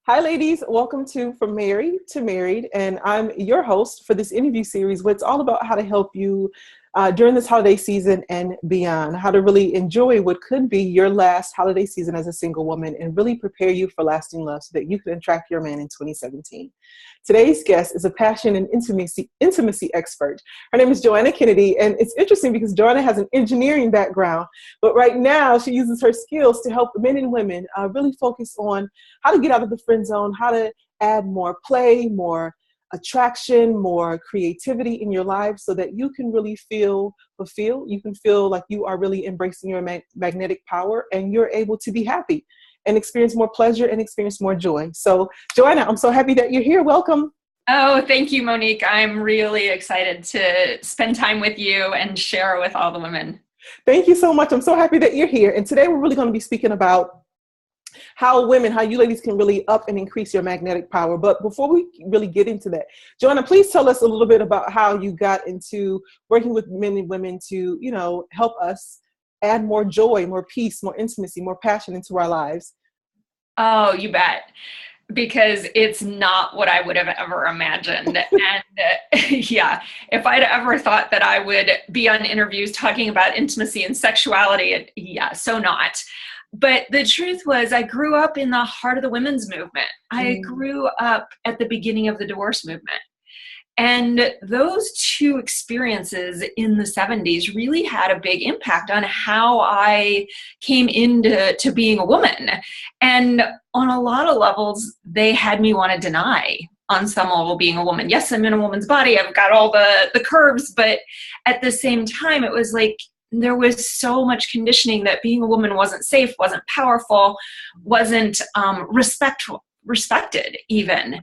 Hi, ladies. Welcome to From Married to Married. And I'm your host for this interview series, where it's all about how to help you during this holiday season and beyond, how to really enjoy what could be your last holiday season as a single woman and really prepare you for lasting love so that you can attract your man in 2017. Today's guest is a passion and intimacy expert. Her name is Joanna Kennedy, and it's interesting because Joanna has an engineering background, but right now she uses her skills to help men and women really focus on how to get out of the friend zone, how to add more play, more attraction, more creativity in your life so that you can really feel fulfilled. You can feel like you are really embracing your magnetic power and you're able to be happy and experience more pleasure and experience more joy. So Joanna, I'm so happy that you're here. Welcome. Oh, thank you, Monique. I'm really excited to spend time with you and share with all the women. Thank you so much. I'm so happy that you're here. And today we're really going to be speaking about how you ladies can really up and increase your magnetic power. But before we really get into that, Joanna, please tell us a little bit about how you got into working with men and women to, help us add more joy, more peace, more intimacy, more passion into our lives. Oh, you bet. Because it's not what I would have ever imagined. And yeah, if I'd ever thought that I would be on interviews talking about intimacy and sexuality, so not. But the truth was, I grew up in the heart of the women's movement. I grew up at the beginning of the divorce movement. And those two experiences in the 70s really had a big impact on how I came into being a woman. And on a lot of levels, they had me want to deny on some level being a woman. Yes, I'm in a woman's body. I've got all the curves. But at the same time, it was like there was so much conditioning that being a woman wasn't safe, wasn't powerful, wasn't respected even.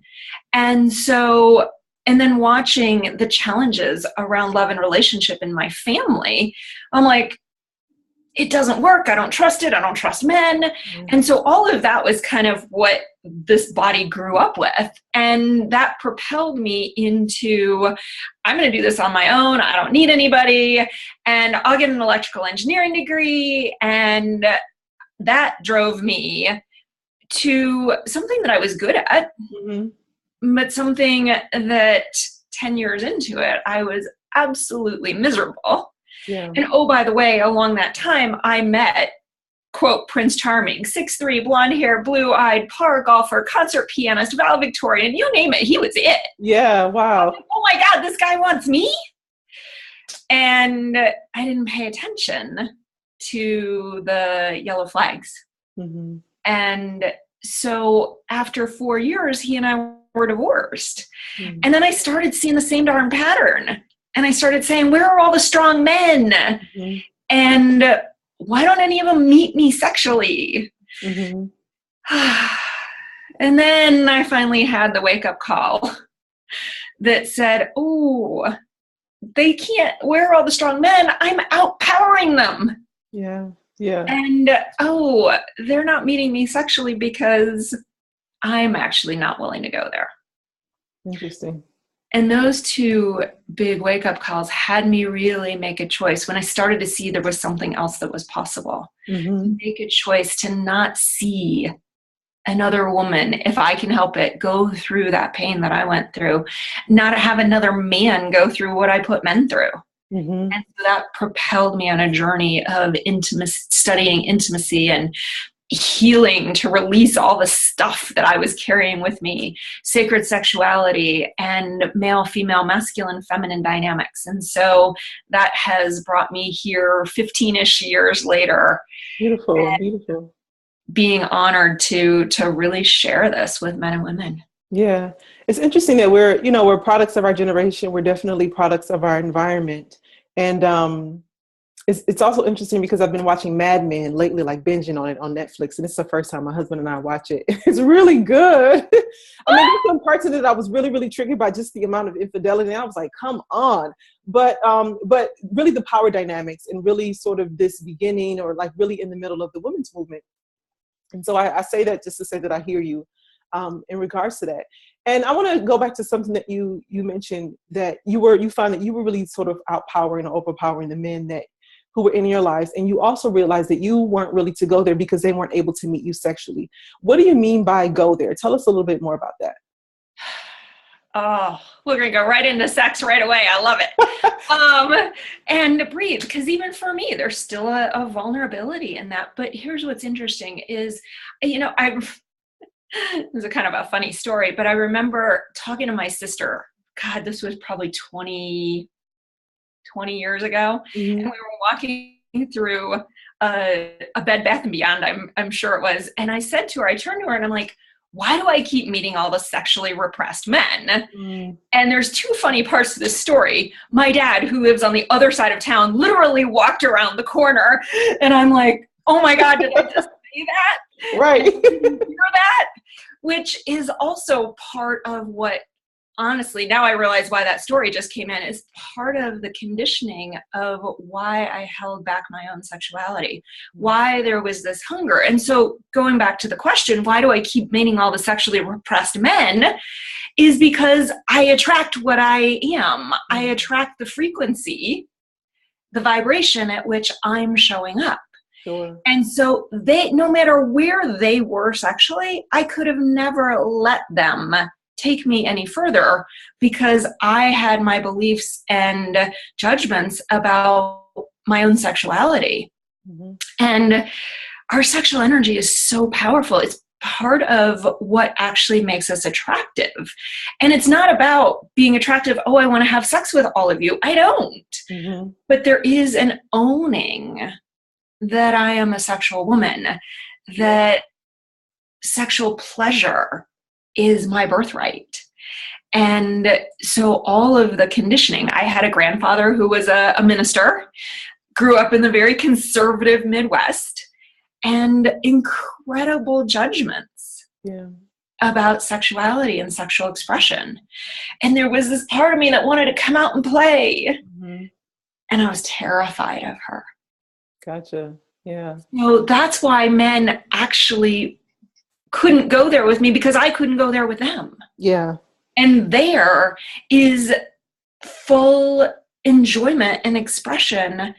And then watching the challenges around love and relationship in my family, I'm like, it doesn't work. I don't trust it. I don't trust men. And so all of that was kind of what this body grew up with. And that propelled me into, I'm going to do this on my own. I don't need anybody. And I'll get an electrical engineering degree. And that drove me to something that I was good at. But something that 10 years into it, I was absolutely miserable. Yeah. And oh, by the way, along that time, I met, quote, Prince Charming, 6'3", blonde hair, blue-eyed, par golfer, concert pianist, valedictorian, you name it, he was it. Yeah, wow. Like, oh my God, this guy wants me? And I didn't pay attention to the yellow flags. And so after 4 years, he and I were divorced. And then I started seeing the same darn pattern. And I started saying, where are all the strong men? And why don't any of them meet me sexually? And then I finally had the wake-up call that said, oh, they can't, where are all the strong men? I'm outpowering them. Yeah. Yeah. And, they're not meeting me sexually because I'm actually not willing to go there. Interesting. And those two big wake-up calls had me really make a choice when I started to see there was something else that was possible. Make a choice to not see another woman, if I can help it, go through that pain that I went through, not have another man go through what I put men through. And so that propelled me on a journey of studying intimacy and healing to release all the stuff that I was carrying with me, sacred sexuality and male, female, masculine, feminine dynamics. And so that has brought me here 15-ish years later. Beautiful, beautiful. Being honored to really share this with men and women. Yeah. It's interesting that we're products of our generation. We're definitely products of our environment. And it's also interesting because I've been watching Mad Men lately, like binging on it on Netflix. And it's the first time my husband and I watch it. It's really good. I mean, there's some parts of it I was really, really triggered by just the amount of infidelity. And I was like, come on. But really the power dynamics and really sort of this beginning or like really in the middle of the women's movement. And so I say that just to say that I hear you in regards to that. And I want to go back to something that you mentioned, that you found that you were really sort of outpowering or overpowering the men that who were in your lives, and you also realized that you weren't really to go there because they weren't able to meet you sexually. What do you mean by go there? Tell us a little bit more about that. Oh, we're going to go right into sex right away. I love it. And breathe, because even for me, there's still a vulnerability in that. But here's what's interesting is, this is a kind of a funny story, but I remember talking to my sister. God, this was probably 20 years ago. Mm-hmm. And we were walking through a Bed Bath & Beyond, I'm sure it was. And I said to her, I turned to her and I'm like, why do I keep meeting all the sexually repressed men? Mm. And there's two funny parts to this story. My dad, who lives on the other side of town, literally walked around the corner. And I'm like, oh my God, did I just say that? Right. Did you hear that? Which is also part of what, honestly, now I realize why that story just came in, is part of the conditioning of why I held back my own sexuality, why there was this hunger. And so going back to the question, why do I keep meeting all the sexually repressed men, is because I attract what I am. I attract the frequency, the vibration at which I'm showing up. Sure. And so they, no matter where they were sexually, I could have never let them take me any further because I had my beliefs and judgments about my own sexuality. Mm-hmm. And our sexual energy is so powerful. It's part of what actually makes us attractive. And it's not about being attractive, oh, I want to have sex with all of you. I don't. Mm-hmm. But there is an owning that I am a sexual woman, that sexual pleasure is my birthright. And so all of the conditioning, I had a grandfather who was a minister, grew up in the very conservative Midwest, and incredible judgments about sexuality and sexual expression. And there was this part of me that wanted to come out and play. Mm-hmm. And I was terrified of her. Gotcha. Yeah. So that's why men actually couldn't go there with me, because I couldn't go there with them. Yeah. And there is full enjoyment and expression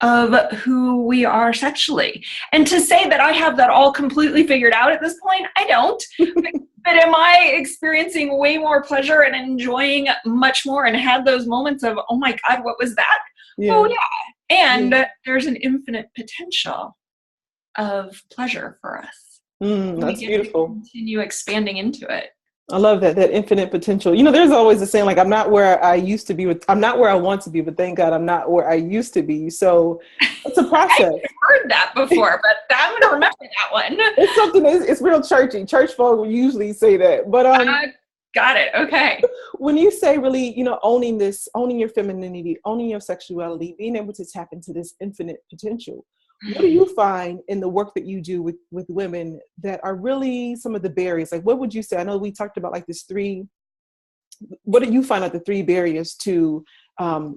of who we are sexually. And to say that I have that all completely figured out at this point, I don't. But am I experiencing way more pleasure and enjoying much more and had those moments of, oh my God, what was that? Yeah. Oh yeah. And there's an infinite potential of pleasure for us. That's beautiful. Continue expanding into it. I love that infinite potential. There's always the saying, like, I'm not where I used to be, I'm not where I want to be, but thank God I'm not where I used to be. So it's a process. I've heard that before, but I'm going to remember that one. It's something, it's real churchy. Church folk will usually say that, but got it. Okay. When you say really, owning your femininity, owning your sexuality, being able to tap into this infinite potential, what do you find in the work that you do with women that are really some of the barriers? Like, what would you say? I know we talked about like what do you find are the 3 barriers to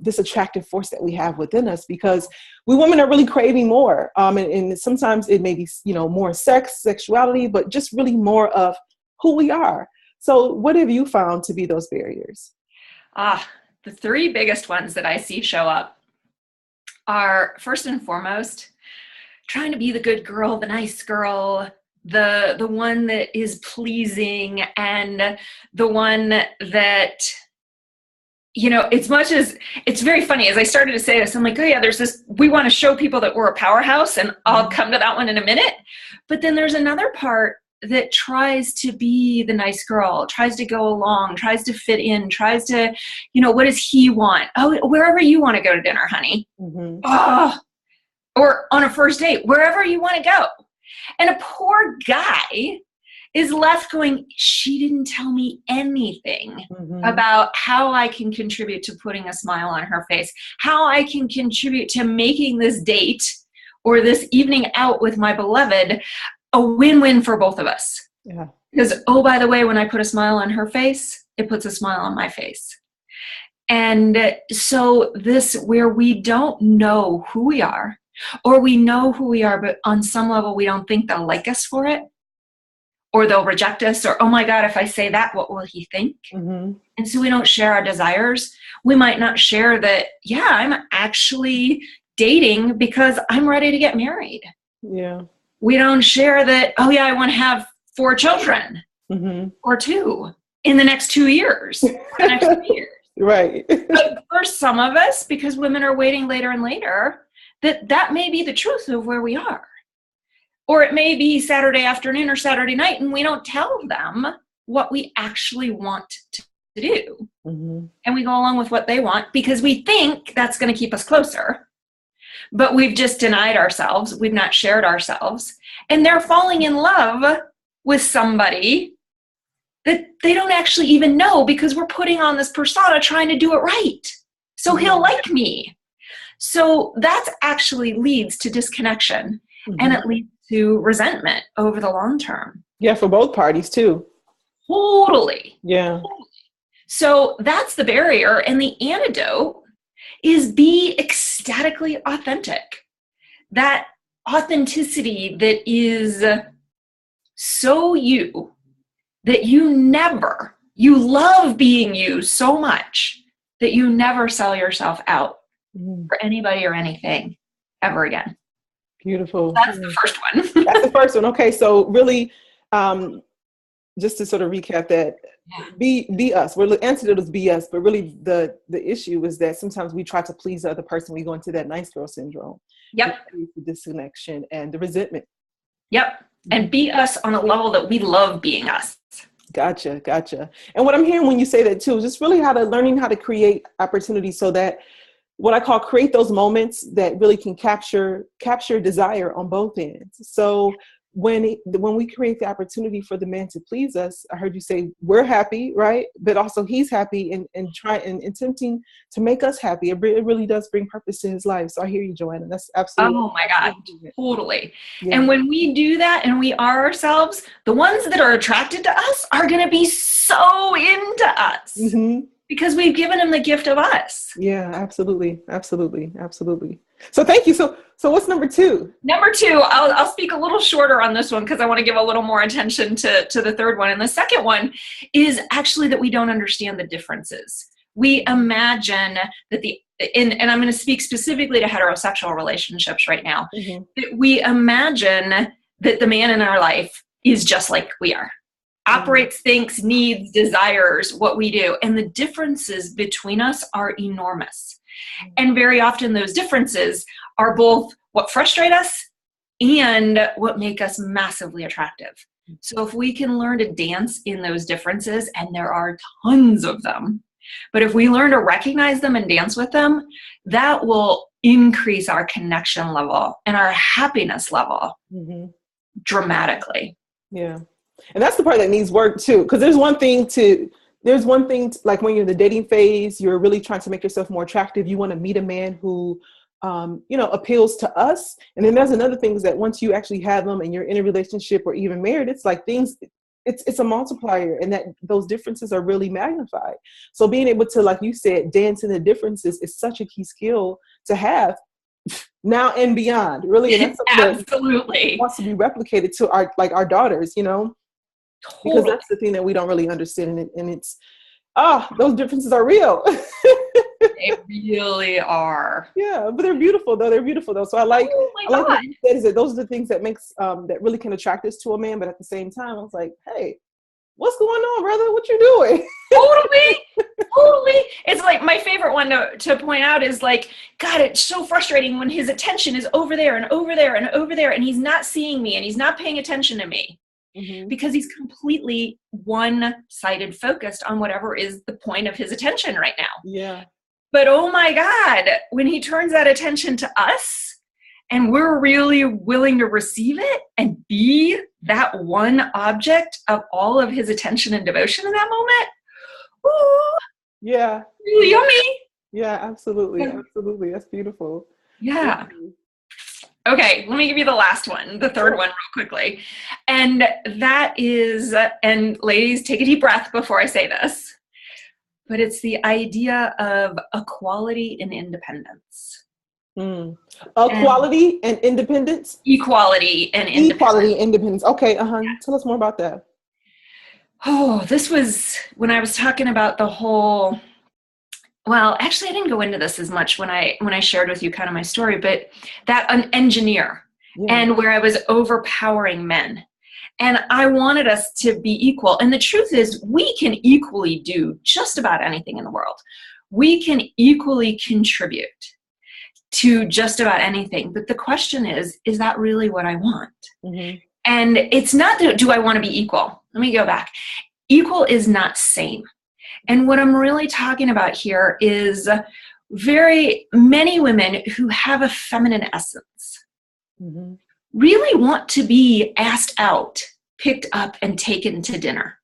this attractive force that we have within us? Because we women are really craving more. And sometimes it may be, more sexuality, but just really more of who we are. So what have you found to be those barriers? The 3 biggest ones that I see show up are, first and foremost, trying to be the good girl, the nice girl, the one that is pleasing, and the one that, as much as it's very funny, as I started to say this, I'm like, oh yeah, there's this, we want to show people that we're a powerhouse, and I'll come to that one in a minute. But then there's another part that tries to be the nice girl, tries to go along, tries to fit in, tries to, what does he want? Oh, wherever you want to go to dinner, honey. Mm-hmm. Oh, or on a first date, wherever you want to go. And a poor guy is left going, she didn't tell me anything about how I can contribute to putting a smile on her face, how I can contribute to making this date or this evening out with my beloved a win-win for both of us. Yeah. Because, oh, by the way, when I put a smile on her face, it puts a smile on my face. And so this, where we don't know who we are, or we know who we are, but on some level we don't think they'll like us for it, or they'll reject us, or, oh my God, if I say that, what will he think? Mm-hmm. And so we don't share our desires. We might not share that, yeah, I'm actually dating because I'm ready to get married. Yeah. We don't share that, oh yeah, I want to have 4 children or 2 in the next 2 years, or the next 2 years. Right. But for some of us, because women are waiting later and later, that may be the truth of where we are. Or it may be Saturday afternoon or Saturday night, and we don't tell them what we actually want to do. And we go along with what they want because we think that's going to keep us closer. But we've just denied ourselves. We've not shared ourselves. And they're falling in love with somebody that they don't actually even know because we're putting on this persona trying to do it right. So he'll like me. So that actually leads to disconnection and it leads to resentment over the long term. Yeah, for both parties too. Totally. Yeah. So that's the barrier. And the antidote is be ecstatically authentic. That authenticity that is so you, that you love being you so much that you never sell yourself out for anybody or anything ever again. Beautiful. That's the first one. That's the first one. Okay. So really, just to sort of recap that, be us. We're the antidote is be us, but really the issue is that sometimes we try to please the other person. We go into that nice girl syndrome. Yep. The disconnection and the resentment. Yep. And be us on a level that we love being us. Gotcha. And what I'm hearing when you say that too, is just really learning how to create opportunities so that what I call create those moments that really can capture desire on both ends. So when we create the opportunity for the man to please us, I heard you say we're happy, right? But also he's happy and attempting to make us happy. It really does bring purpose to his life. So I hear you, Joanna. That's absolutely. Oh my God, totally. Yeah. And when we do that and we are ourselves, the ones that are attracted to us are going to be so into us because we've given them the gift of us. Yeah, absolutely. So thank you. So what's number 2? Number 2, I'll speak a little shorter on this one because I want to give a little more attention to the third one. And the second one is actually that we don't understand the differences. We imagine that and I'm going to speak specifically to heterosexual relationships right now, that we imagine that the man in our life is just like we are. Operates, thinks, needs, desires what we do. And the differences between us are enormous. And very often those differences are both what frustrate us and what make us massively attractive. So if we can learn to dance in those differences, and there are tons of them, but if we learn to recognize them and dance with them, that will increase our connection level and our happiness level dramatically. Yeah. And that's the part that needs work too. Because there's one thing like when you're in the dating phase, you're really trying to make yourself more attractive. You want to meet a man who, appeals to us. And then there's another thing is that once you actually have them and you're in a relationship or even married, it's like it's a multiplier and that those differences are really magnified. So being able to, like you said, dance in the differences is such a key skill to have now and beyond, really. And that's absolutely that wants to be replicated to our daughters, because that's the thing that we don't really understand. And it's, those differences are real. They really are. Yeah, but they're beautiful though. So I like what you said, is that those are the things that makes, that really can attract us to a man. But at the same time, I was like, hey, what's going on, brother? What you doing? Totally. It's like my favorite one to point out is like, God, it's so frustrating when his attention is over there and over there and over there, and he's not seeing me and he's not paying attention to me. Because he's completely one-sided focused on whatever is the point of his attention right now. Yeah. But oh my God, when he turns that attention to us and we're really willing to receive it and be that one object of all of his attention and devotion in that moment, ooh, yeah, really yummy. Yeah, absolutely. That's beautiful. Yeah. Okay, let me give you the last one, the third one real quickly. And that is, and ladies, take a deep breath before I say this, but it's the idea of equality and independence. Equality and independence? Equality and independence. Equality and independence. Okay, Tell us more about that. Oh, this was when I was talking about the whole Well, actually, I didn't go into this as much when I shared with you kind of my story, but that an engineer, Yeah. and where I was overpowering men. And I wanted us to be equal. And the truth is, we can equally do just about anything in the world. We can equally contribute to just about anything. But the question is that really what I want? Mm-hmm. And it's not, do I want to be equal? Let me go back. Equal is not same. And what I'm really talking about here is very many women who have a feminine essence Mm-hmm. really want to be asked out, picked up, and taken to dinner,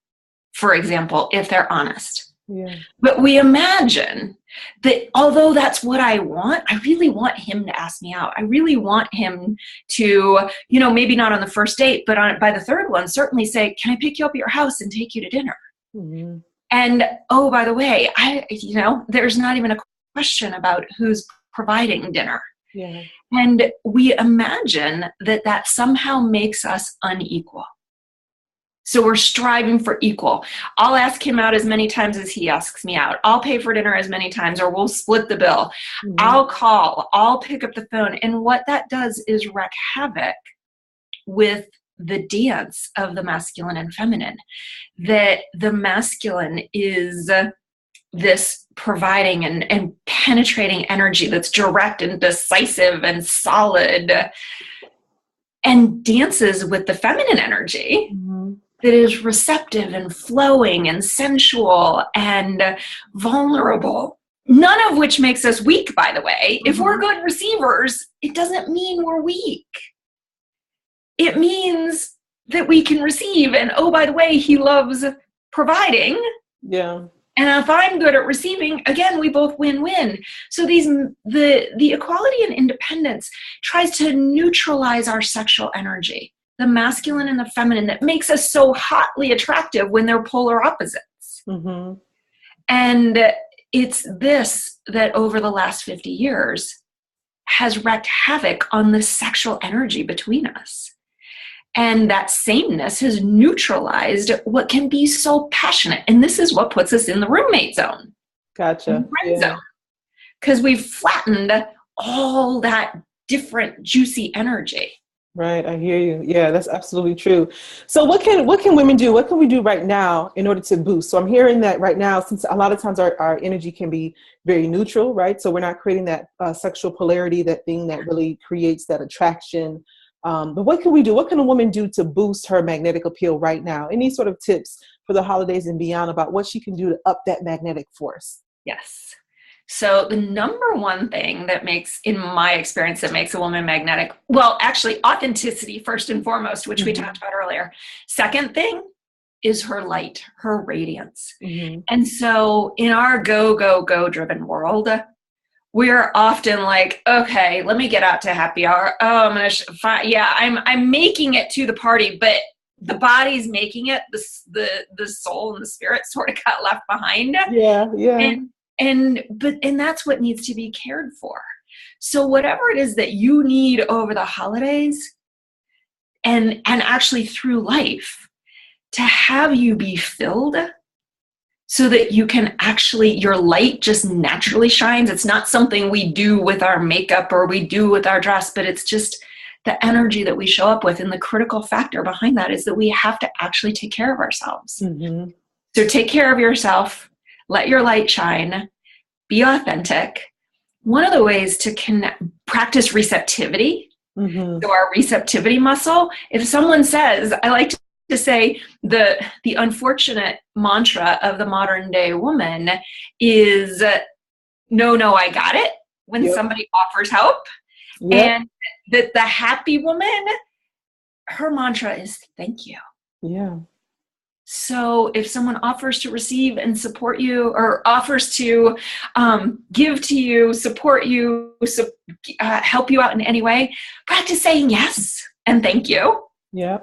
for example, if they're honest. Yeah. But we imagine that although that's what I want, I really want him to ask me out. I really want him to, maybe not on the first date, but by the third one, certainly say, can I pick you up at your house and take you to dinner? Mm-hmm. And, oh, by the way, there's not even a question about who's providing dinner. Yeah. And we imagine that somehow makes us unequal. So we're striving for equal. I'll ask him out as many times as he asks me out. I'll pay for dinner as many times, or we'll split the bill. Mm-hmm. I'll call. I'll pick up the phone. And what that does is wreak havoc with the dance of the masculine and feminine. That the masculine is this providing and penetrating energy that's direct and decisive and solid, and dances with the feminine energy. Mm-hmm. That is receptive and flowing and sensual and vulnerable. None of which makes us weak, by the way. Mm-hmm. If we're good receivers, it doesn't mean we're weak. It means that we can receive. And oh, by the way, he loves providing. Yeah. And if I'm good at receiving, again, we both win-win. So the equality and independence tries to neutralize our sexual energy, the masculine and the feminine, that makes us so hotly attractive when they're polar opposites. Mm-hmm. And it's this that over the last 50 years has wreaked havoc on the sexual energy between us. And that sameness has neutralized what can be so passionate. And this is what puts us in the roommate zone. Gotcha. Friend zone. Because we've flattened all that different juicy energy. Right. I hear you. Yeah, that's absolutely true. So what can women do? What can we do right now in order to boost? So I'm hearing that right now, since a lot of times our energy can be very neutral, right? So we're not creating that sexual polarity, that thing that really creates that attraction. But what can we do? What can a woman do to boost her magnetic appeal right now? Any sort of tips for the holidays and beyond about what she can do to up that magnetic force? Yes. So the number one thing that makes, in my experience, that makes a woman magnetic, well, actually authenticity first and foremost, which we talked about earlier. Second thing is her light, her radiance. Mm-hmm. And so in our go, go, go driven world, we're often like, okay, let me get out to happy hour. Oh, I'm going to, I'm making it to the party, but the body's making it, the soul and the spirit sort of got left behind. Yeah. Yeah. And that's what needs to be cared for. So whatever it is that you need over the holidays and actually through life, to have you be filled so that you can actually, your light just naturally shines. It's not something we do with our makeup or we do with our dress, but it's just the energy that we show up with. And the critical factor behind that is that we have to actually take care of ourselves. Mm-hmm. So take care of yourself. Let your light shine, be authentic. One of the ways to practice receptivity, mm-hmm. so our receptivity muscle, if someone says, I like to say the unfortunate mantra of the modern day woman is, no, I got it, when somebody offers help. Yep. And that the happy woman, her mantra is thank you. Yeah. So if someone offers to receive and support you, or offers to give to you, support you, help you out in any way, practice saying yes and thank you. Yeah.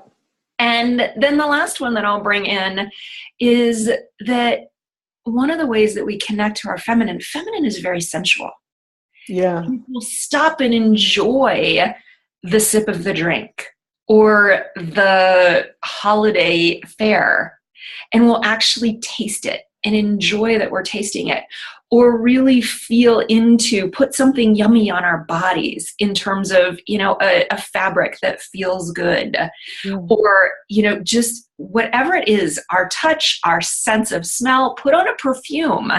And then the last one that I'll bring in is that one of the ways that we connect to our feminine is very sensual. Yeah. We'll stop and enjoy the sip of the drink or the holiday fare, and we'll actually taste it and enjoy that we're tasting it. or really feel into, put something yummy on our bodies in terms of, a fabric that feels good, or, just whatever it is, our touch, our sense of smell, put on a perfume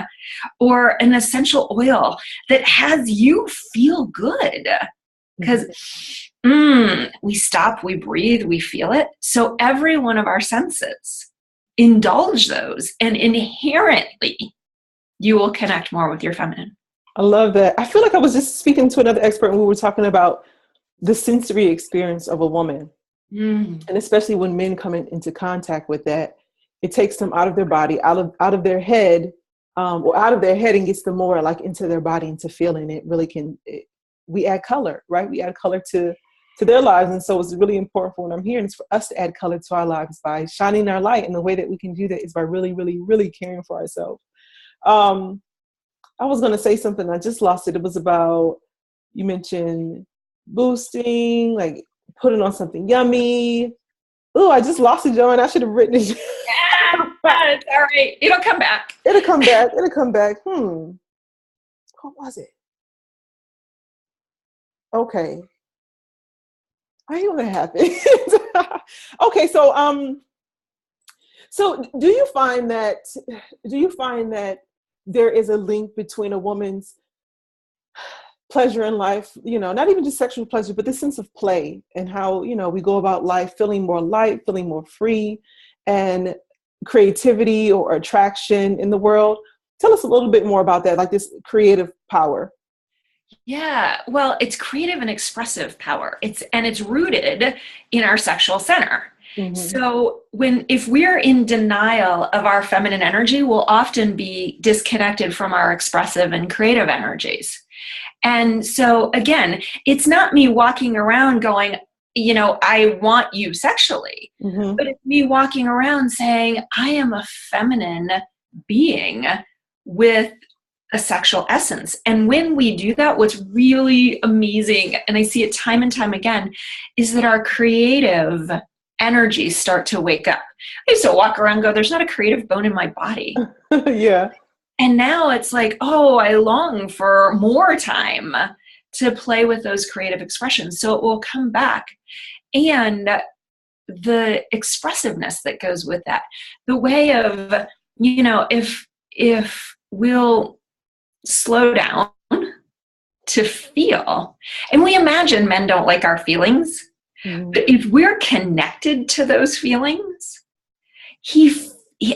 or an essential oil that has you feel good. Because we stop, we breathe, we feel it. So every one of our senses, indulge those, and inherently you will connect more with your feminine. I love that. I feel like I was just speaking to another expert and we were talking about the sensory experience of a woman. And especially when men come into contact with that, it takes them out of their body, out of their head, or out of their head, and gets them more like into their body, into feeling. It really can. We add color, right? We add color to their lives, and so it's really important for what I'm hearing is for us to add color to our lives by shining our light. And the way that we can do that is by really, really, really caring for ourselves. I was going to say something. I just lost it. It was about, you mentioned boosting, like putting on something yummy. Oh, I just lost it, Joanne. I should have written it. Yeah, it's all right. It'll come back. It'll come back. What was it? Okay. I know what happened. Okay, so do you find that there is a link between a woman's pleasure in life, not even just sexual pleasure, but the sense of play and how, we go about life feeling more light, feeling more free, and creativity or attraction in the world? Tell us a little bit more about that, like this creative power. Yeah, well, it's creative and expressive power. It's rooted in our sexual center. So if we're in denial of our feminine energy, we'll often be disconnected from our expressive and creative energies. And so again, it's not me walking around going, I want you sexually, but it's me walking around saying, I am a feminine being with a sexual essence. And when we do that, what's really amazing, and I see it time and time again, is that our creative energies start to wake up. I used to walk around and go, there's not a creative bone in my body. Yeah. And now it's like, oh, I long for more time to play with those creative expressions. So it will come back. And the expressiveness that goes with that, the way of, if we'll slow down to feel, and we imagine men don't like our feelings, but if we're connected to those feelings, he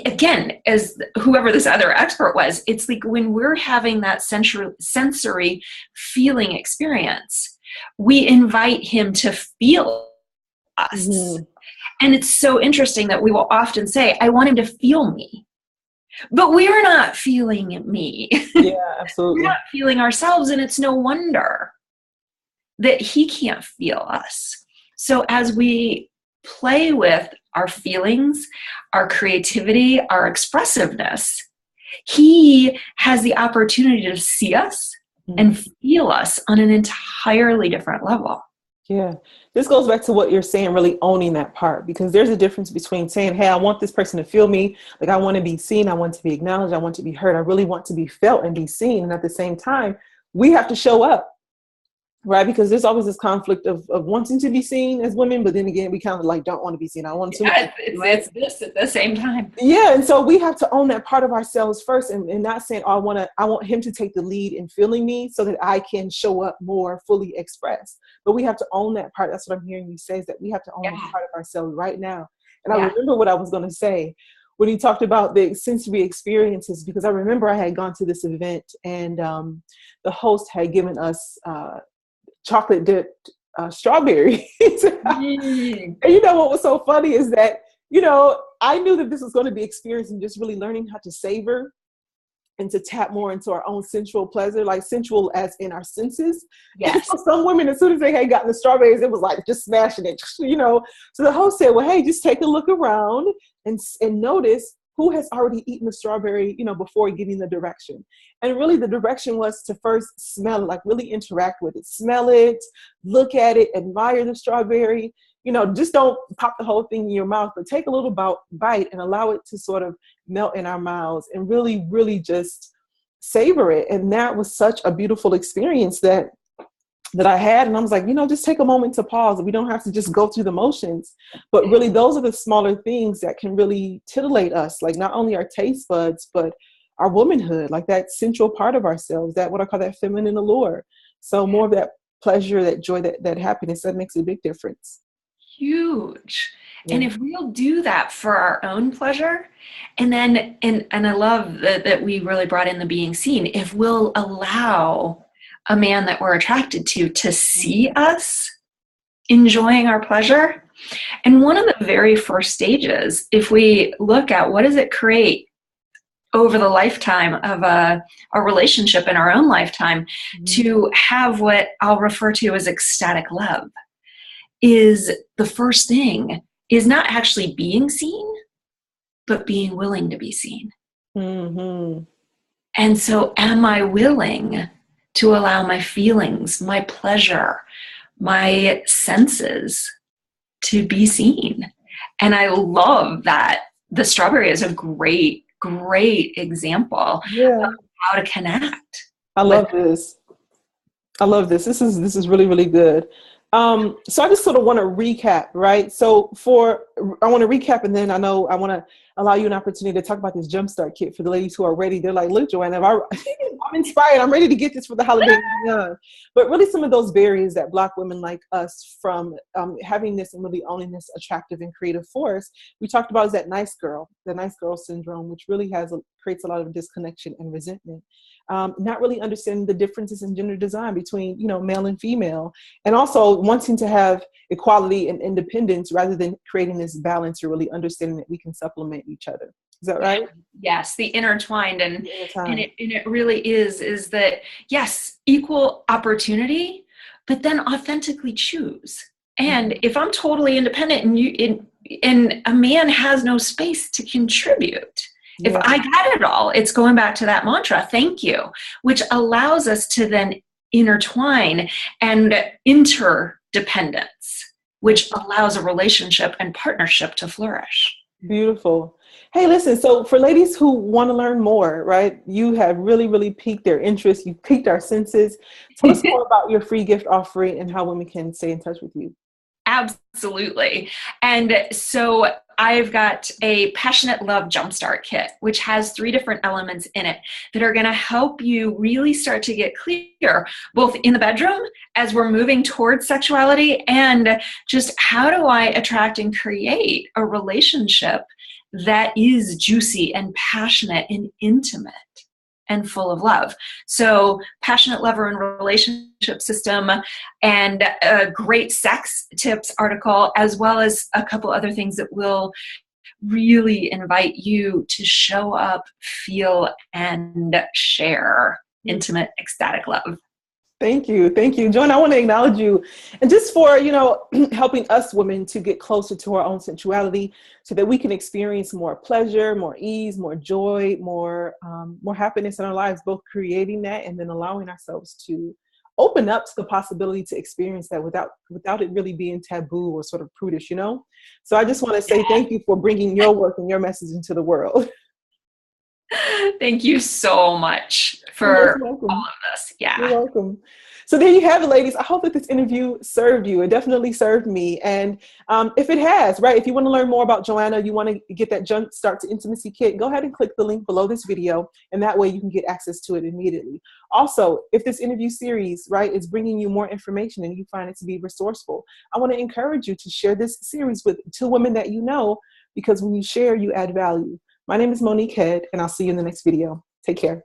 again, as whoever this other expert was, it's like when we're having that sensory feeling experience, we invite him to feel us. And it's so interesting that we will often say, I want him to feel me. But we're not feeling me. Yeah, absolutely. We're not feeling ourselves, and it's no wonder that he can't feel us. So as we play with our feelings, our creativity, our expressiveness, he has the opportunity to see us and feel us on an entirely different level. Yeah. This goes back to what you're saying, really owning that part, because there's a difference between saying, hey, I want this person to feel me. Like, I want to be seen. I want to be acknowledged. I want to be heard. I really want to be felt and be seen. And at the same time, we have to show up. Right, because there's always this conflict of wanting to be seen as women, but then again, we kind of like don't want to be seen. I want to. Yeah, it's this at the same time. Yeah, and so we have to own that part of ourselves first, and not saying, oh, I want him to take the lead in feeling me so that I can show up more fully expressed. But we have to own that part. That's what I'm hearing you say, is that we have to own that part of ourselves right now. And I remember what I was going to say when you talked about the sensory experiences, because I remember I had gone to this event and the host had given us chocolate dipped strawberries. And what was so funny is that, I knew that this was going to be experiencing just really learning how to savor and to tap more into our own sensual pleasure, like sensual as in our senses. Yes. So some women, as soon as they had gotten the strawberries, it was like just smashing it, So the host said, well, hey, just take a look around and notice who has already eaten the strawberry, before giving the direction. And really the direction was to first smell it, like really interact with it, smell it, look at it, admire the strawberry, just don't pop the whole thing in your mouth, but take a little bite and allow it to sort of melt in our mouths and really, really just savor it. And that was such a beautiful experience that I had. And I was like, just take a moment to pause. We don't have to just go through the motions, but really those are the smaller things that can really titillate us, like not only our taste buds, but our womanhood, like that central part of ourselves, that what I call that feminine allure. So more of that pleasure, that joy, that happiness, that makes a big difference. Huge. Yeah. And if we'll do that for our own pleasure, and then, and I love that we really brought in the being seen, if we'll allow a man that we're attracted to see us enjoying our pleasure. And one of the very first stages, if we look at what does it create over the lifetime of a relationship in our own lifetime, to have what I'll refer to as ecstatic love, is the first thing is not actually being seen, but being willing to be seen. Mm-hmm. And so am I willing to allow my feelings, my pleasure, my senses to be seen? And I love that the strawberry is a great example of how to connect. I love this. This is really, really good. So I just sort of want to recap, right? So I want to recap, and then I want to allow you an opportunity to talk about this Jumpstart Kit for the ladies who are ready. They're like, look, Joanna, I'm inspired. I'm ready to get this for the holiday. But really some of those barriers that block women like us from having this and really owning this attractive and creative force, we talked about is that the nice girl syndrome, which really creates a lot of disconnection and resentment. Not really understanding the differences in gender design between, male and female, and also wanting to have equality and independence rather than creating this balance, or really understanding that we can supplement each other. Is that right? Yes, the intertwined, and it really is that, yes, equal opportunity, but then authentically choose. And if I'm totally independent and a man has no space to contribute, if I got it all, it's going back to that mantra, thank you, which allows us to then intertwine and interdependence, which allows a relationship and partnership to flourish. Beautiful. Hey, listen, so for ladies who want to learn more, right, you have really, really piqued their interest. You've piqued our senses. Tell us more about your free gift offering and how women can stay in touch with you. Absolutely. And so I've got a Passionate Love Jumpstart Kit, which has 3 different elements in it that are going to help you really start to get clear, both in the bedroom as we're moving towards sexuality, and just how do I attract and create a relationship that is juicy and passionate and intimate and full of love. So Passionate Lover and Relationship System, and a great sex tips article, as well as a couple other things that will really invite you to show up, feel, and share intimate, ecstatic love. Thank you. Joanna, I want to acknowledge you, and just for, helping us women to get closer to our own sensuality so that we can experience more pleasure, more ease, more joy, more happiness in our lives, both creating that and then allowing ourselves to open up to the possibility to experience that without it really being taboo or sort of prudish, So I just want to say thank you for bringing your work and your message into the world. Thank you so much for all of this. Yeah. You're welcome. So there you have it, ladies. I hope that this interview served you. It definitely served me. And if it has, right, if you want to learn more about Joanna, you want to get that Jumpstart to Intimacy Kit, go ahead and click the link below this video. And that way you can get access to it immediately. Also, if this interview series, right, is bringing you more information and you find it to be resourceful, I want to encourage you to share this series with 2 women that you know, because when you share, you add value. My name is Monique Head, and I'll see you in the next video. Take care.